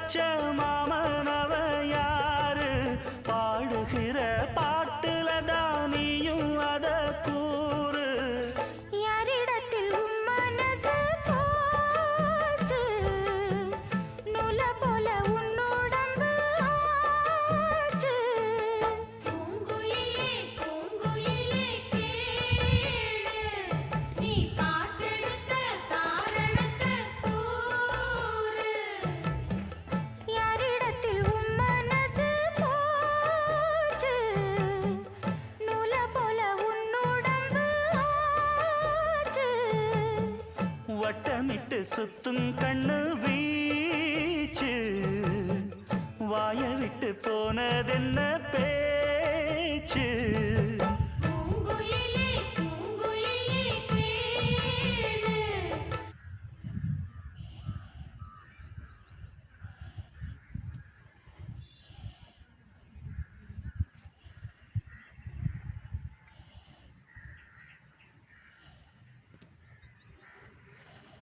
வச்ச மாமனவ யாரு பாடுகிற பாட்டுல தானியும் அத கூறு யாரிடத்தில் உன் மனசு போச்சு நூல போல உன் உடம்பு ஆச்சு பூங்குயிலே பூங்குயிலே கேளு நீ பாட்டெடுத்த காரணத்தை கூறு யாரிடத்தில் உன் மனசு போச்சு நூல போல உன் உடம்பு ஆச்சு வட்டமிட்டு சுத்தும் கண்ணு வீச்சு வாய விட்டு போனதென்ன பேச்சு